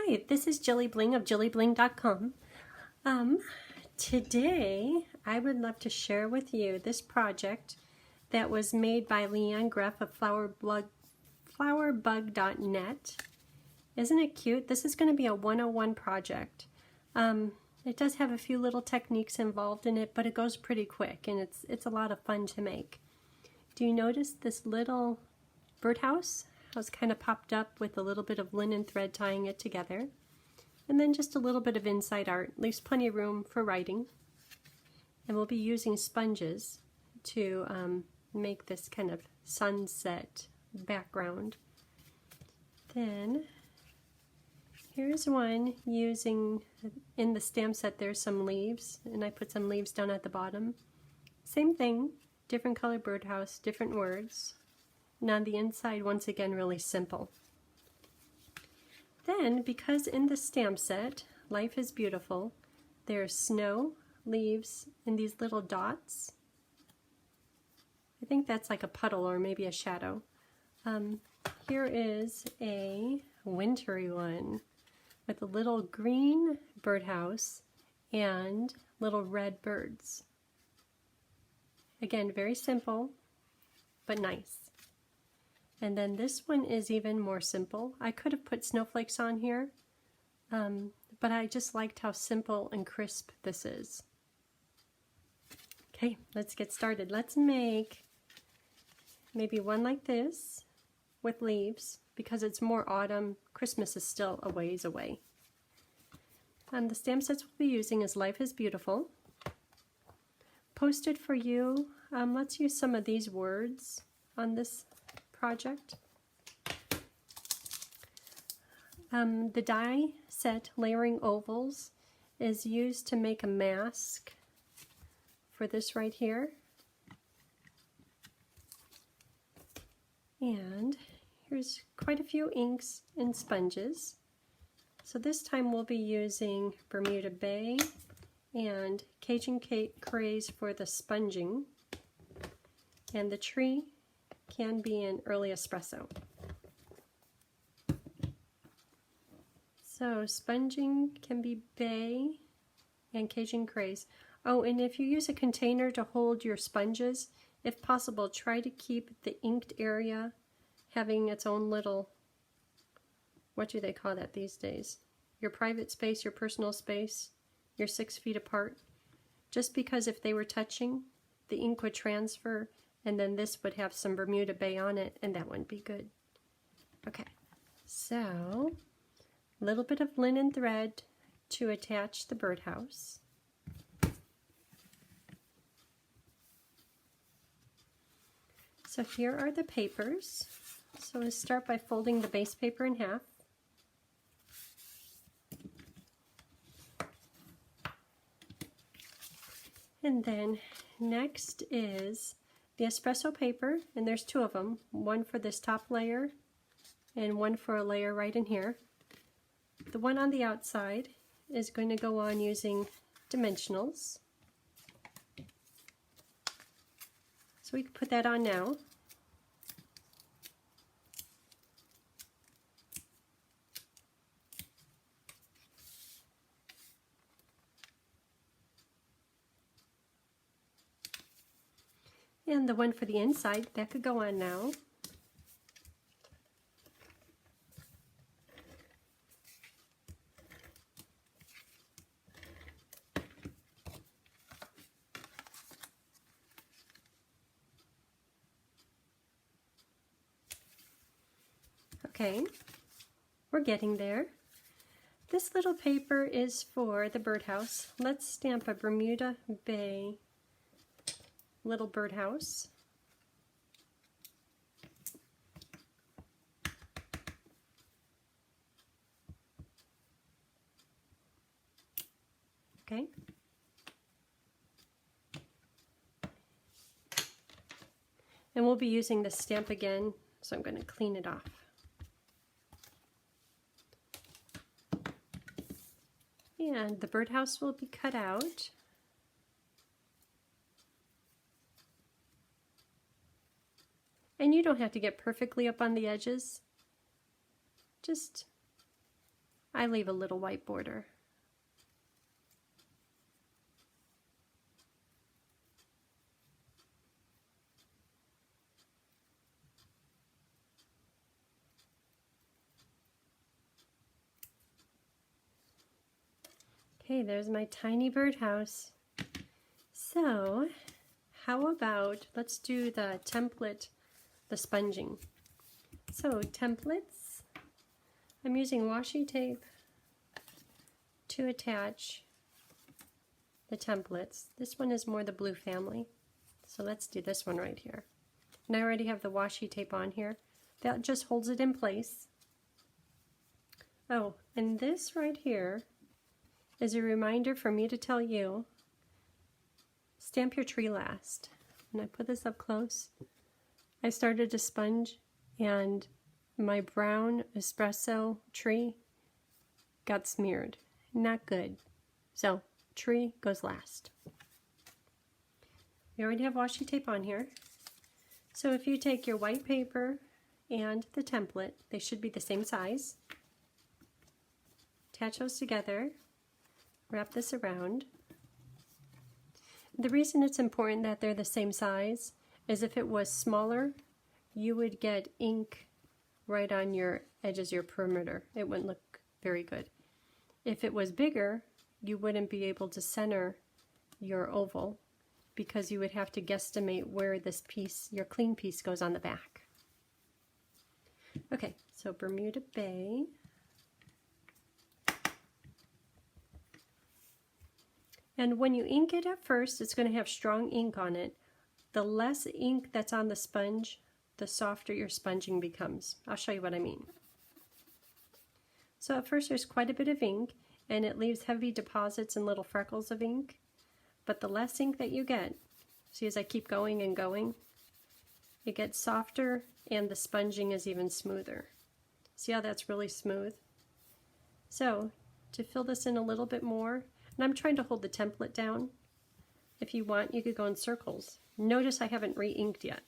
Hi, this is JilliBling of JilliBling.com. Today I would love to share with you this project that was made by Leanne Greff of flowerbug.net. Isn't it cute? This is going to be a 101 project. It does have a few little techniques involved in it, but it goes pretty quick and it's a lot of fun to make. Do you notice this little birdhouse? How it's kind of popped up with a little bit of linen thread tying it together. And then just a little bit of inside art. Leaves plenty of room for writing. And we'll be using sponges to make this kind of sunset background. Then here's one using, in the stamp set there's some leaves, and I put some leaves down at the bottom. Same thing, different color birdhouse, different words. And on the inside, once again, really simple. Then, because in the stamp set, Life is Beautiful, there's snow, leaves, and these little dots. I think that's like a puddle or maybe a shadow. Here is a wintry one with a little green birdhouse and little red birds. Again, very simple, but nice. And then this one is even more simple. I could have put snowflakes on here, but I just liked how simple and crisp this is. Okay, let's get started. Let's make maybe one like this with leaves because it's more autumn. Christmas is still a ways away. The stamp sets we'll be using is Life is Beautiful. Posted for you, let's use some of these words on this project. The die set Layering Ovals is used to make a mask for this right here. And here's quite a few inks and sponges. So this time we'll be using Bermuda Bay and Cajun Craze for the sponging. And the tree can be an early espresso. So sponging can be Bay and Cajun Craze. Oh, and if you use a container to hold your sponges, if possible, try to keep the inked area having its own little, what do they call that these days? Your private space, your personal space, you're 6 feet apart. Just because if they were touching, the ink would transfer, and then this would have some Bermuda Bay on it, and that wouldn't be good. Okay, so a little bit of linen thread to attach the birdhouse. So here are the papers. So we'll start by folding the base paper in half. And then next is the espresso paper, and there's two of them, one for this top layer and one for a layer right in here. The one on the outside is going to go on using dimensionals. So we can put that on now. And the one for the inside, that could go on now. Okay, we're getting there. This little paper is for the birdhouse. Let's stamp a Bermuda Bay little birdhouse. Okay. And we'll be using the stamp again, so I'm going to clean it off. And the birdhouse will be cut out. And you don't have to get perfectly up on the edges. Just I leave a little white border. Okay, there's my tiny birdhouse. So, how about, let's do the template, the sponging. So, templates, I'm using washi tape to attach the templates. This one is more the blue family. So let's do this one right here. And I already have the washi tape on here. That just holds it in place. Oh, and this right here is a reminder for me to tell you, stamp your tree last. And I put this up close. I started to sponge and my brown espresso tree got smeared. Not good. So, tree goes last. We already have washi tape on here. So if you take your white paper and the template, they should be the same size. Attach those together. Wrap this around. The reason it's important that they're the same size is if it was smaller, you would get ink right on your edges, your perimeter. It wouldn't look very good. If it was bigger, you wouldn't be able to center your oval because you would have to guesstimate where this piece, your clean piece, goes on the back. Okay, so Bermuda Bay. And when you ink it at first, it's going to have strong ink on it. The less ink that's on the sponge, the softer your sponging becomes. I'll show you what I mean. So at first there's quite a bit of ink, and it leaves heavy deposits and little freckles of ink. But the less ink that you get, see as I keep going and going, it gets softer and the sponging is even smoother. See how that's really smooth? So to fill this in a little bit more, and I'm trying to hold the template down. If you want, you could go in circles. Notice I haven't re-inked yet.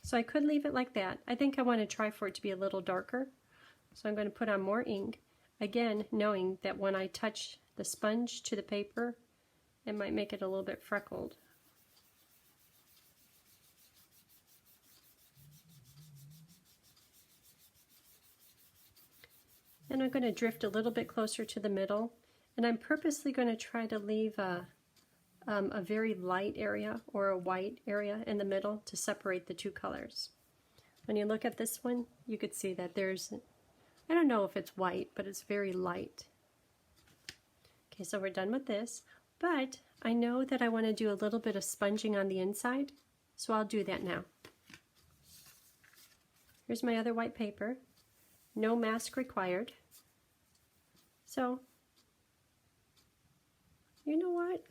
So I could leave it like that. I think I want to try for it to be a little darker. So I'm going to put on more ink. Again, knowing that when I touch the sponge to the paper, it might make it a little bit freckled. And I'm going to drift a little bit closer to the middle, and I'm purposely going to try to leave a very light area or a white area in the middle to separate the two colors. When you look at this one, you could see that there's, I don't know if it's white, but it's very light. Okay, so we're done with this, but I know that I want to do a little bit of sponging on the inside, so I'll do that now. Here's my other white paper. No mask required. So, you know what?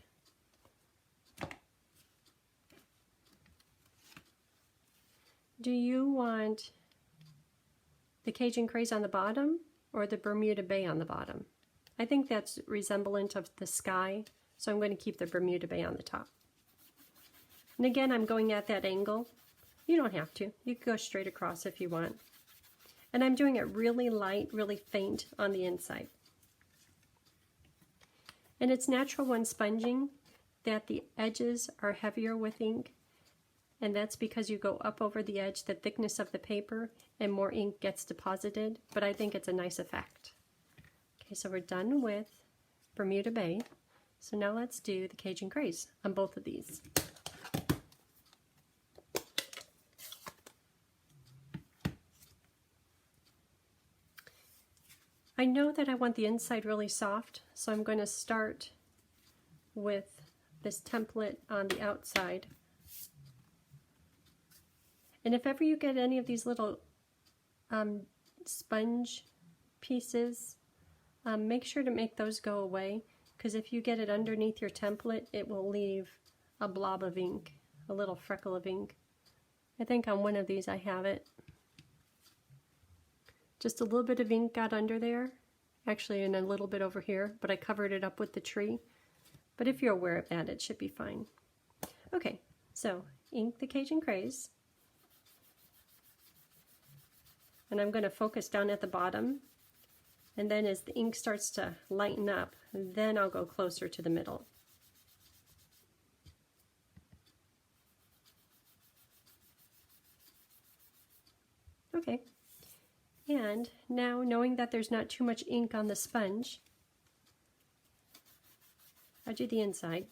Do you want the Cajun Craze on the bottom or the Bermuda Bay on the bottom? I think that's resemblant of the sky, so I'm going to keep the Bermuda Bay on the top. And again, I'm going at that angle. You don't have to. You can go straight across if you want. And I'm doing it really light, really faint on the inside. And it's natural when sponging that the edges are heavier with ink, and that's because you go up over the edge, the thickness of the paper, and more ink gets deposited, but I think it's a nice effect. Okay, so we're done with Bermuda Bay. So now let's do the Cajun Craze on both of these. I know that I want the inside really soft, so I'm going to start with this template on the outside. And if ever you get any of these little sponge pieces, make sure to make those go away, because if you get it underneath your template, it will leave a blob of ink, a little freckle of ink. I think on one of these I have it. Just a little bit of ink got under there, actually, and a little bit over here, but I covered it up with the tree. But if you're aware of that, it should be fine. Okay, so ink the Cajun Craze. and I'm going to focus down at the bottom, and then as the ink starts to lighten up, then I'll go closer to the middle. Okay, and now knowing that there's not too much ink on the sponge, I do the inside,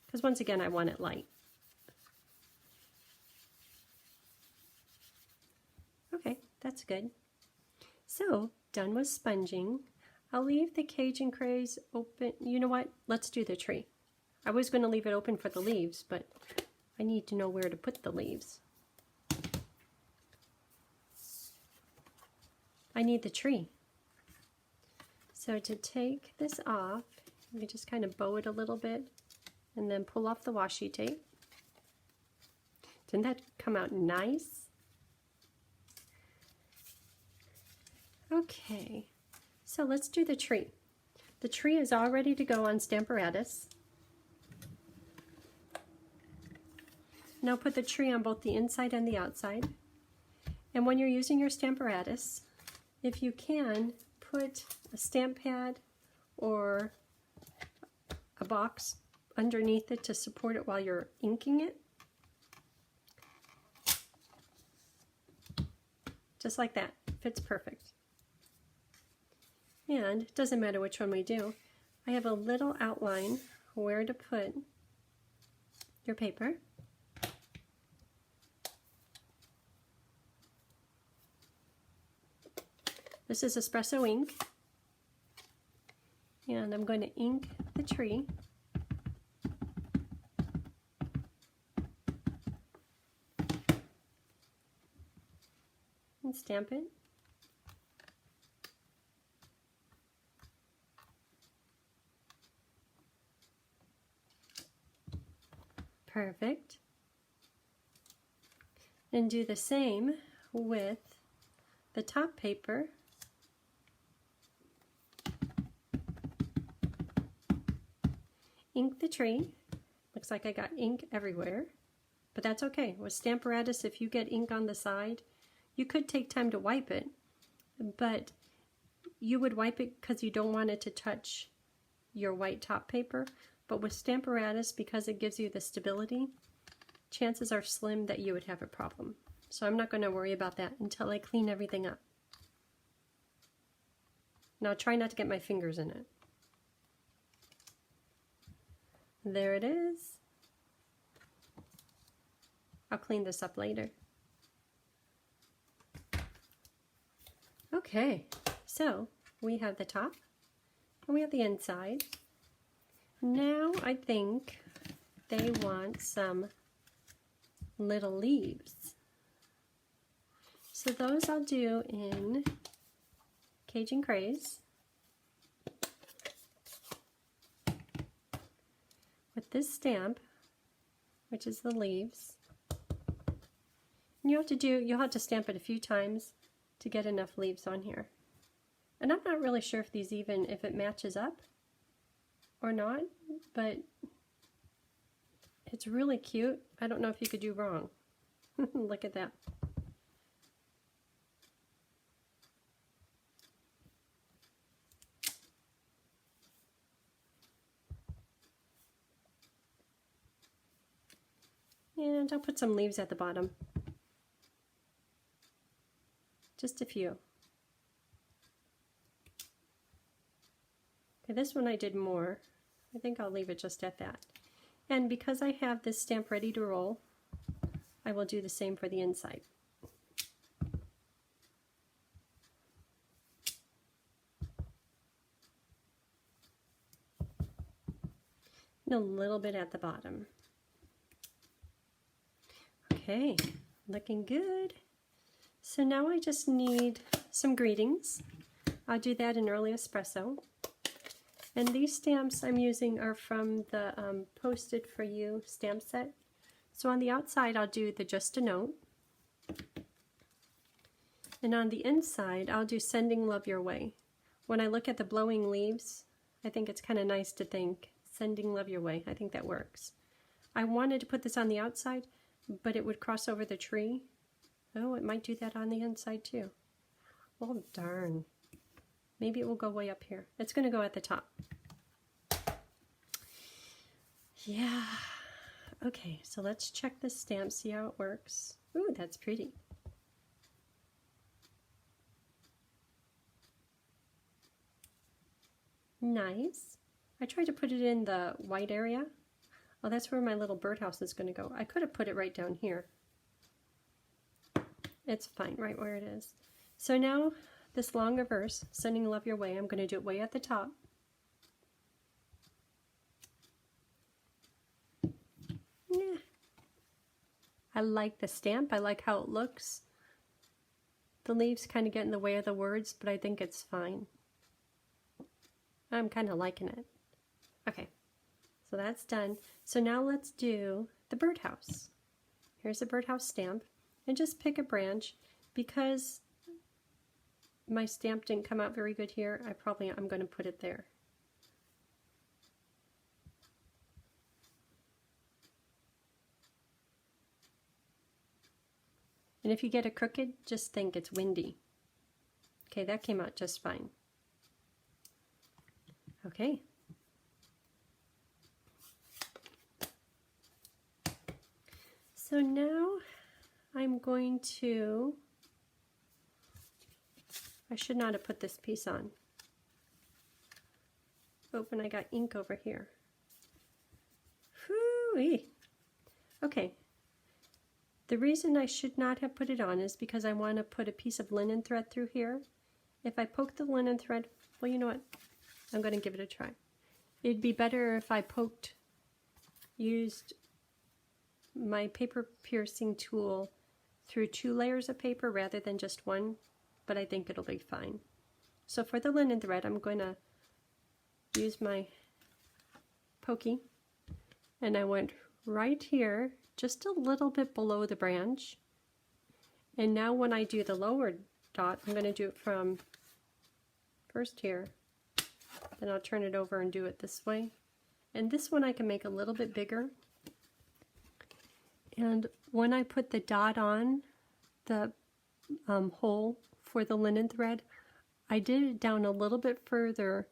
because once again I want it light. Okay, that's good. So, done with sponging. I'll leave the Cajun Craze open. You know what? Let's do the tree. I was going to leave it open for the leaves, but I need to know where to put the leaves. I need the tree. So to take this off, you can just kind of bow it a little bit and then pull off the washi tape. Didn't that come out nice? Okay, so let's do the tree. The tree is all ready to go on Stamparatus. Now put the tree on both the inside and the outside. And when you're using your Stamparatus, if you can, put a stamp pad or a box underneath it to support it while you're inking it. Just like that. Fits perfect. And it doesn't matter which one we do. I have a little outline where to put your paper. This is espresso ink. And I'm going to ink the tree. And stamp it. Perfect. And do the same with the top paper. Ink the tree. Looks like I got ink everywhere, but that's okay. With Stamparatus, if you get ink on the side, you could take time to wipe it, but you would wipe it because you don't want it to touch your white top paper. But with Stamparatus, because it gives you the stability, chances are slim that you would have a problem. So I'm not going to worry about that until I clean everything up. Now try not to get my fingers in it. There it is. I'll clean this up later. Okay, so we have the top and we have the inside. Now I think they want some little leaves. So those I'll do in Cajun Craze with this stamp, which is the leaves. And you'll have to stamp it a few times to get enough leaves on here. And I'm not really sure if if it matches up or not, but it's really cute. I don't know if you could do wrong. Look at that. And I'll put some leaves at the bottom. Just a few. Okay, this one I did more. I think I'll leave it just at that. And because I have this stamp ready to roll, I will do the same for the inside. And a little bit at the bottom. Okay, looking good. So now I just need some greetings. I'll do that in Early Espresso. And these stamps I'm using are from the Posted For You stamp set. So on the outside I'll do the Just a Note. And on the inside I'll do Sending Love Your Way. When I look at the blowing leaves, I think it's kind of nice to think Sending Love Your Way. I think that works. I wanted to put this on the outside, but it would cross over the tree. Oh, it might do that on the inside too. Oh, darn. Maybe it will go way up here. It's going to go at the top. Yeah. Okay, so let's check the stamp, see how it works. Ooh, that's pretty. Nice. I tried to put it in the white area. Oh, that's where my little birdhouse is going to go. I could have put it right down here. It's fine right where it is. So now this long reverse, sending love your way, I'm going to do it way at the top. Yeah. I like the stamp. I like how it looks. The leaves kind of get in the way of the words, but I think it's fine. I'm kind of liking it. Okay, so that's done. So now let's do the birdhouse. Here's a birdhouse stamp, and just pick a branch. Because my stamp didn't come out very good here, I'm going to put it there. And if you get a crooked, just think it's windy. Okay, that came out just fine. Okay. So now I'm going to, I should not have put this piece on. Open, I got ink over here. Whoo-wee. Okay. The reason I should not have put it on is because I want to put a piece of linen thread through here. If I poke the linen thread, well, you know what? I'm going to give it a try. It'd be better if I used my paper piercing tool through 2 layers of paper rather than just one, but I think it'll be fine. So for the linen thread, I'm going to use my pokey, and I went right here, just a little bit below the branch. And now when I do the lower dot, I'm going to do it from first here, then I'll turn it over and do it this way. And this one I can make a little bit bigger. And when I put the dot on the hole for the linen thread, I did it down a little bit further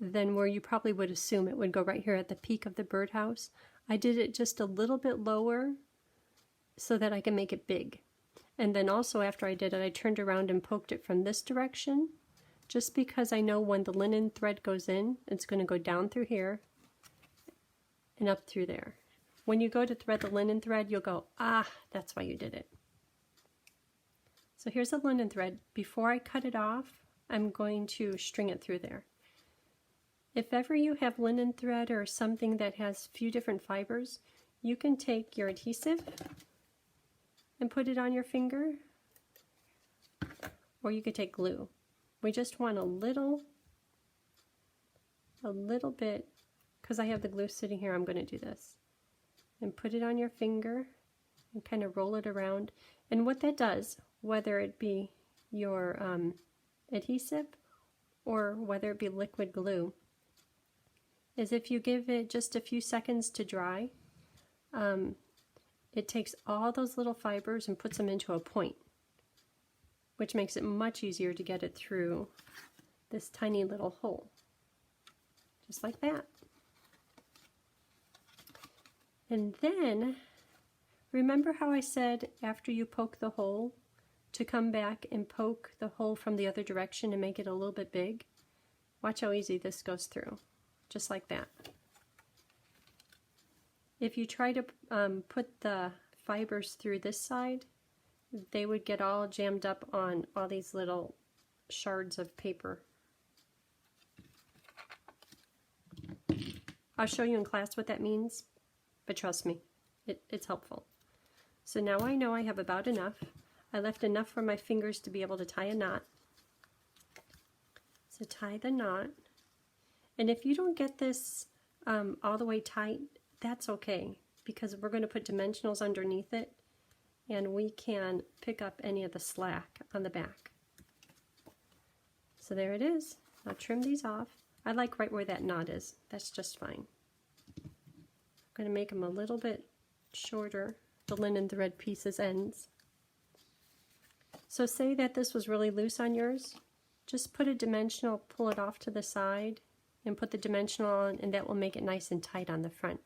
than where you probably would assume it would go right here at the peak of the birdhouse. I did it just a little bit lower so that I can make it big. And then also after I did it, I turned around and poked it from this direction, just because I know when the linen thread goes in, it's going to go down through here and up through there. When you go to thread the linen thread, you'll go, ah, that's why you did it. So here's the linen thread. Before I cut it off, I'm going to string it through there. If ever you have linen thread or something that has a few different fibers, you can take your adhesive and put it on your finger, or you could take glue. We just want a little bit, because I have the glue sitting here, I'm going to do this. And put it on your finger and kind of roll it around. And what that does, whether it be your adhesive or whether it be liquid glue, is if you give it just a few seconds to dry, it takes all those little fibers and puts them into a point, which makes it much easier to get it through this tiny little hole, just like that. And then, remember how I said after you poke the hole to come back and poke the hole from the other direction and make it a little bit big? Watch how easy this goes through, just like that. If you try to put the fibers through this side, they would get all jammed up on all these little shards of paper. I'll show you in class what that means, but trust me, it's helpful. So now I know I have about enough. I left enough for my fingers to be able to tie a knot. So tie the knot. And if you don't get this all the way tight, that's okay, because we're going to put dimensionals underneath it, and we can pick up any of the slack on the back. So there it is. I'll trim these off. I like right where that knot is. That's just fine. I'm going to make them a little bit shorter, the linen thread pieces ends. So say that this was really loose on yours, just put a dimensional, pull it off to the side, and put the dimensional on, and that will make it nice and tight on the front.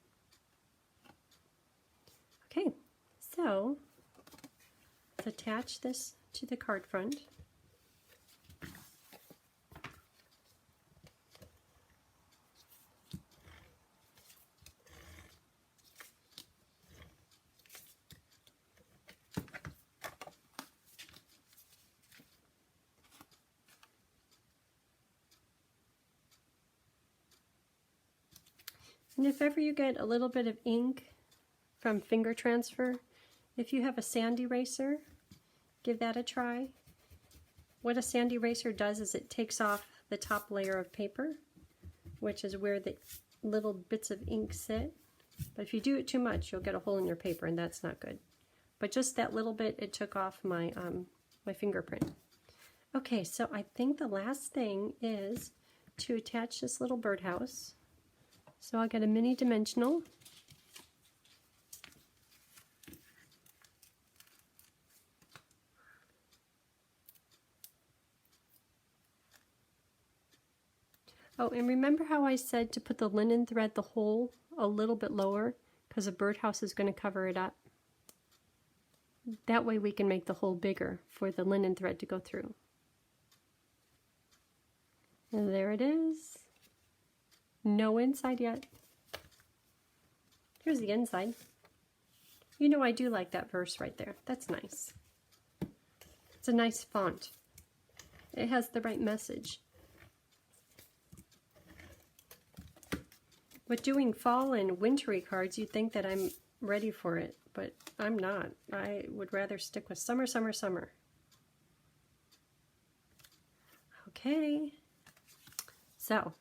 Okay, so let's attach this to the card front. And if ever you get a little bit of ink from finger transfer, if you have a sand eraser, give that a try. What a sand eraser does is it takes off the top layer of paper, which is where the little bits of ink sit. But if you do it too much, you'll get a hole in your paper, and that's not good. But just that little bit, it took off my, my fingerprint. Okay, so I think the last thing is to attach this little birdhouse. So I'll get a mini dimensional. Oh, and remember how I said to put the linen thread the hole a little bit lower because a birdhouse is going to cover it up? That way we can make the hole bigger for the linen thread to go through. And there it is. No inside yet. Here's the inside. You know I do like that verse right there. That's nice. It's a nice font. It has the right message. With doing fall and wintry cards, you'd think that I'm ready for it, but I'm not. I would rather stick with summer, summer, summer. Okay. So,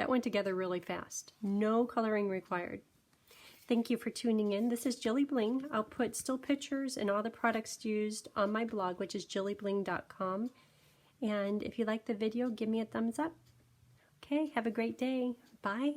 that went together really fast. No coloring required. Thank you for tuning in. This is JilliBling. I'll put still pictures and all the products used on my blog, which is JilliBling.com. And if you like the video, give me a thumbs up. Okay, have a great day. Bye.